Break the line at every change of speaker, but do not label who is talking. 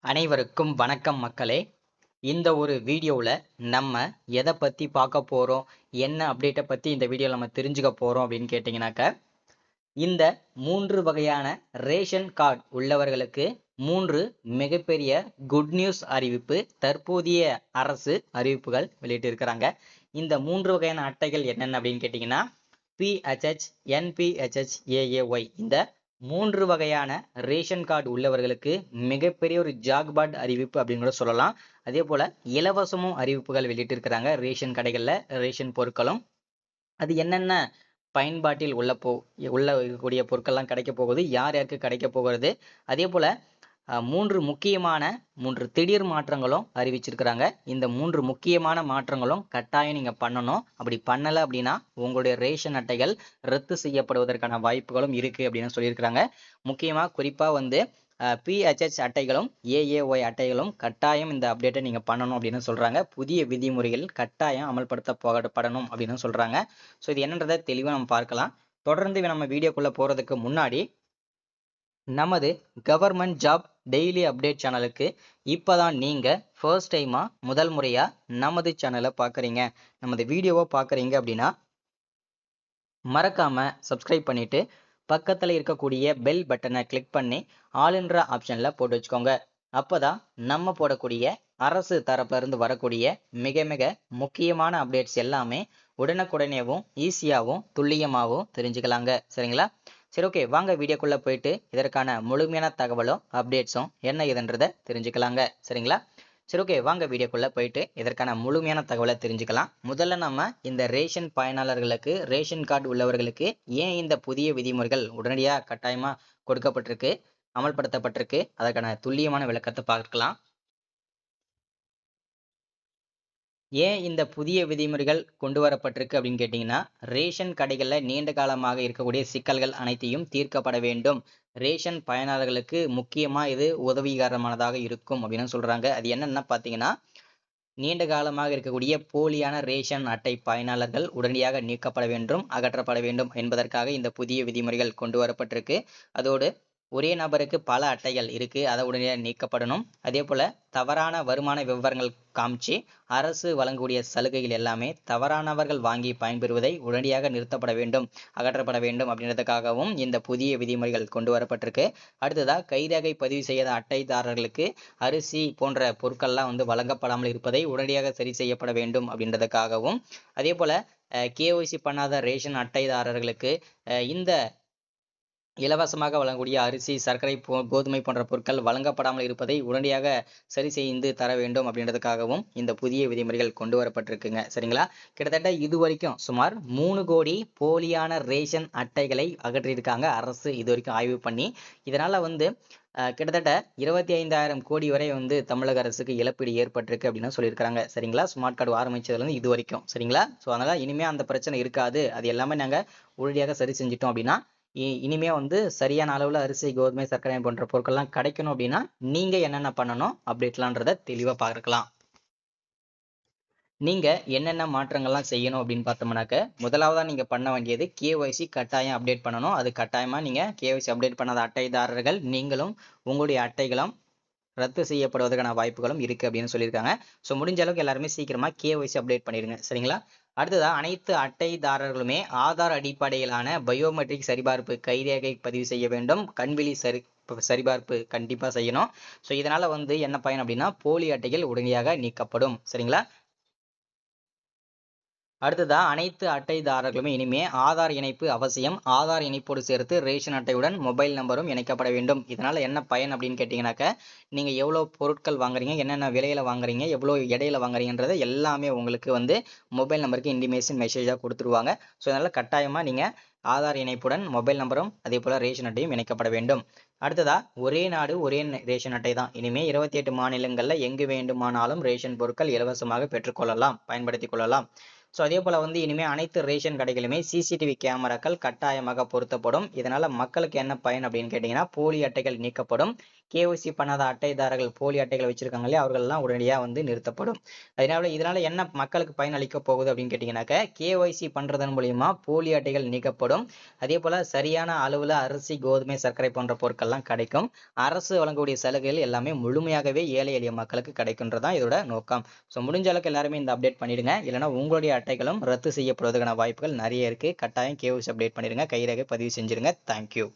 அனைவருக்கும் வணக்கம் மக்களே. இந்த ஒரு வீடியோவில் நம்ம எதை பற்றி பார்க்க போகிறோம், என்ன அப்டேட்டை பற்றி இந்த வீடியோவில் நம்ம தெரிஞ்சுக்க போகிறோம் அப்படின்னு கேட்டிங்கனாக்க, இந்த 3 வகையான ரேஷன் கார்டு உள்ளவர்களுக்கு 3 மிகப்பெரிய குட் நியூஸ் அறிவிப்பு தற்போதைய அரசு அறிவிப்புகள் வெளியிட்டிருக்கிறாங்க. இந்த 3 வகையான அட்டைகள் என்னென்ன அப்படின்னு கேட்டிங்கன்னா, PHH, NPHH, AAY இந்த 3 வகையான ரேஷன் கார்டு உள்ளவர்களுக்கு மிகப்பெரிய ஒரு ஜாக்பாட் அறிவிப்பு அப்படின்னு கூட சொல்லலாம். அதே போல இலவசமும் அறிவிப்புகள் வெளியிட்டிருக்கிறாங்க. ரேஷன் கடைகளில் ரேஷன் பொருட்களும் அது என்னென்ன பயன்பாட்டில் உள்ள இருக்கக்கூடிய பொருட்கள்லாம் கிடைக்க போகுது, யார் யாருக்கு கிடைக்க போகிறது, அதே போல 3 முக்கியமான 3 திடீர் மாற்றங்களும் அறிவிச்சிருக்கிறாங்க. இந்த 3 முக்கியமான மாற்றங்களும் கட்டாயம் நீங்க பண்ணணும். அப்படி பண்ணல அப்படின்னா உங்களுடைய ரேஷன் அட்டைகள் ரத்து செய்யப்படுவதற்கான வாய்ப்புகளும் இருக்கு அப்படின்னு சொல்லியிருக்கிறாங்க. முக்கியமா குறிப்பா PHH அட்டைகளும் AAY அட்டைகளும் கட்டாயம் இந்த அப்டேட்டை நீங்க பண்ணணும் அப்படின்னு சொல்றாங்க. புதிய விதிமுறைகள் கட்டாயம் அமல்படுத்தப்படணும் அப்படின்னு சொல்றாங்க. ஸோ இது என்னன்றதை தெளிவா நம்ம பார்க்கலாம். தொடர்ந்து நம்ம வீடியோக்குள்ள போறதுக்கு முன்னாடி நமது கவர்மெண்ட் ஜாப் டெய்லி அப்டேட் சேனலுக்கு இப்போதான் நீங்கள் ஃபர்ஸ்ட் டைமாக முதல் முறையாக நமது சேனலை பார்க்குறீங்க, நமது வீடியோவை பார்க்குறீங்க அப்படின்னா மறக்காமல் சப்ஸ்கிரைப் பண்ணிவிட்டு பக்கத்தில் இருக்கக்கூடிய பெல் பட்டனை கிளிக் பண்ணி ஆளுன்ற ஆப்ஷனில் போட்டு வச்சுக்கோங்க. அப்போ தான் நம்ம போடக்கூடிய அரசு தரப்பிலிருந்து வரக்கூடிய மிக மிக முக்கியமான அப்டேட்ஸ் எல்லாமே உடனுக்குடனேவும் ஈஸியாகவும் துல்லியமாகவும் தெரிஞ்சுக்கலாங்க. சரிங்களா? சரி, ஓகே, வாங்க வீடியோக்குள்ளே போயிட்டு இதற்கான முழுமையான தகவலும் அப்டேட்ஸும் என்ன இதுன்றதை தெரிஞ்சுக்கலாங்க. சரிங்களா? சரி, ஓகே, வாங்க வீடியோக்குள்ளே போயிட்டு இதற்கான முழுமையான தகவலை தெரிஞ்சுக்கலாம். முதல்ல நம்ம இந்த ரேஷன் பயனாளர்களுக்கு, ரேஷன் கார்டு உள்ளவர்களுக்கு ஏன் இந்த புதிய விதிமுறைகள் உடனடியாக கட்டாயமாக கொடுக்கப்பட்டிருக்கு, அமல்படுத்தப்பட்டிருக்கு, அதற்கான துல்லியமான விளக்கத்தை பார்க்கலாம். ஏன் இந்த புதிய விதிமுறைகள் கொண்டு வரப்பட்டிருக்கு அப்படின்னு கேட்டிங்கன்னா, ரேஷன் கடைகளில் நீண்ட காலமாக இருக்கக்கூடிய சிக்கல்கள் அனைத்தையும் தீர்க்கப்பட வேண்டும். ரேஷன் பயனாளர்களுக்கு முக்கியமாக இது உதவிகரமானதாக இருக்கும் அப்படின்னு சொல்கிறாங்க. அது என்னென்னா பார்த்தீங்கன்னா, நீண்ட காலமாக இருக்கக்கூடிய போலியான ரேஷன் அட்டை பயனாளர்கள் உடனடியாக நீக்கப்பட வேண்டும், அகற்றப்பட வேண்டும் என்பதற்காக இந்த புதிய விதிமுறைகள் கொண்டு வரப்பட்டிருக்கு. அதோடு ஒரே நபருக்கு பல அட்டைகள் இருக்கு, அதை உடனடியாக நீக்கப்படணும். அதே போல தவறான வருமான விவரங்கள் காமிச்சு அரசு வழங்கக்கூடிய சலுகைகள் எல்லாமே தவறானவர்கள் வாங்கி பயன்பெறுவதை உடனடியாக நிறுத்தப்பட வேண்டும், அகற்றப்பட வேண்டும் அப்படின்றதுக்காகவும் இந்த புதிய விதிமுறைகள் கொண்டு வரப்பட்டிருக்கு. அடுத்ததா கைரேகை பதிவு செய்யாத அட்டைதாரர்களுக்கு அரிசி போன்ற பொருட்கள்லாம் வழங்கப்படாமல் இருப்பதை உடனடியாக சரி செய்யப்பட வேண்டும் அப்படின்றதுக்காகவும், அதே போல KYC பண்ணாத ரேஷன் அட்டைதாரர்களுக்கு இந்த இலவசமாக வழங்கக்கூடிய அரிசி, சர்க்கரை, கோதுமை போன்ற பொருட்கள் வழங்கப்படாமல் இருப்பதை உடனடியாக சரி செய்து தர வேண்டும் அப்படின்றதுக்காகவும் இந்த புதிய விதிமுறைகள் கொண்டு வரப்பட்டிருக்குங்க. சரிங்களா? கிட்டத்தட்ட இது வரைக்கும் சுமார் 3 கோடி போலியான ரேஷன் அட்டைகளை அகற்றியிருக்காங்க அரசு இது வரைக்கும் ஆய்வு பண்ணி. இதனால கிட்டத்தட்ட 25,000 கோடி வரை தமிழக அரசுக்கு இழப்பீடு ஏற்பட்டிருக்கு அப்படின்னு சொல்லியிருக்காங்க. சரிங்களா? ஸ்மார்ட் கார்டு ஆரம்பிச்சதுலேருந்து இது வரைக்கும். சரிங்களா? ஸோ அதனால இனிமே அந்த பிரச்சனை இருக்காது, அது எல்லாமே நாங்கள் உடனடியாக சரி செஞ்சிட்டோம் அப்படின்னா இனிமே சரியான அளவுல அரிசி, கோதுமை, சர்க்கரை போன்ற பொருட்கள்லாம் கிடைக்கணும் அப்படின்னா நீங்க என்னென்ன பண்ணணும் அப்டேட்லான்றத தெளிவா பார்க்கலாம். நீங்க என்னென்ன மாற்றங்கள்லாம் செய்யணும் அப்படின்னு பார்த்தோம்னாக்க, முதலாவதா நீங்க பண்ண வேண்டியது KYC கட்டாயம் அப்டேட் பண்ணணும். அது கட்டாயமா நீங்க KYC அப்டேட் பண்ணாத அட்டைதாரர்கள் நீங்களும் உங்களுடைய அட்டைகளும் ரத்து செய்யப்படுவதற்கான வாய்ப்புகளும் இருக்கு அப்படின்னு சொல்லியிருக்காங்க. ஸோ முடிஞ்ச அளவுக்கு எல்லாருமே சீக்கிரமா KYC அப்டேட் பண்ணிடுங்க. சரிங்களா? அடுத்ததா அனைத்து அட்டைதாரர்களுமே ஆதார் அடிப்படையிலான பயோமெட்ரிக் சரிபார்ப்பு, கைரேகை பதிவு செய்ய வேண்டும். கண்விழி சரிபார்ப்பு கண்டிப்பா செய்யணும். ஸோ இதனால என்ன பயன் அப்படின்னா, போலி அட்டைகள் உடனடியாக நீக்கப்படும். சரிங்களா? அடுத்ததா அனைத்து அட்டைதாரர்களுமே இனிமே ஆதார் இணைப்பு அவசியம். ஆதார் இணைப்போடு சேர்த்து ரேஷன் அட்டையுடன் மொபைல் நம்பரும் இணைக்கப்பட வேண்டும். இதனால என்ன பயன் அப்படின்னு கேட்டீங்கன்னாக்க, நீங்க எவ்வளவு பொருட்கள் வாங்குறீங்க, என்னென்ன விலையில வாங்குறீங்க, எவ்வளவு இடையில வாங்குறீங்கன்றதை எல்லாமே உங்களுக்கு மொபைல் நம்பருக்கு இன்டிமேஷன் மெசேஜா கொடுத்துருவாங்க. ஸோ அதனால கட்டாயமா நீங்க ஆதார் இணைப்புடன் மொபைல் நம்பரும் அதே போல ரேஷன் அட்டையும் இணைக்கப்பட வேண்டும். அடுத்ததா ஒரே நாடு ஒரே ரேஷன் அட்டை தான். இனிமே 28 மாநிலங்கள்ல எங்கு வேண்டுமானாலும் ரேஷன் பொருட்கள் இலவசமாக பெற்றுக்கொள்ளலாம், பயன்படுத்திக் கொள்ளலாம். ஸோ அதே போல வந்து இனிமே அனைத்து ரேஷன் கடைகளுமே சிசிடிவி கேமராக்கள் கட்டாயமாக பொருத்தப்படும். இதனால மக்களுக்கு என்ன பயன் அப்படின்னு கேட்டீங்கன்னா, போலி அட்டைகள் நீக்கப்படும். கேஒய்சி பண்ணாத அட்டைதாரர்கள் போலி அட்டைகள் வச்சிருக்காங்க இல்லையா, அவர்கள்லாம் உடனடியா வந்து நிறுத்தப்படும். இதனால என்ன மக்களுக்கு பயன் அளிக்க போகுது அப்படின்னு கேட்டீங்கன்னாக்க, கேஒய்சி பண்றதன் மூலியமா போலி அட்டைகள் நீக்கப்படும். அதே போல சரியான அளவுல அரிசி, கோதுமை, சர்க்கரை போன்ற பொருட்கள்லாம் கிடைக்கும். அரசு வழங்கக்கூடிய சலுகைகள் எல்லாமே முழுமையாகவே ஏழை எளிய மக்களுக்கு கிடைக்குன்றதான் இதோட நோக்கம். ஸோ முடிஞ்ச அளவுக்கு எல்லாருமே இந்த அப்டேட் பண்ணிடுங்க. இல்லைன்னா உங்களுடைய அட்டைகளும் ரத்து செய்யப்படுவதற்கான வாய்ப்புகள் நிறைய இருக்கு. கட்டாயம் கேஒய்சி அப்டேட் பண்ணிடுங்க. கைரேகை பதிவு செஞ்சிருங்க. தேங்க்யூ.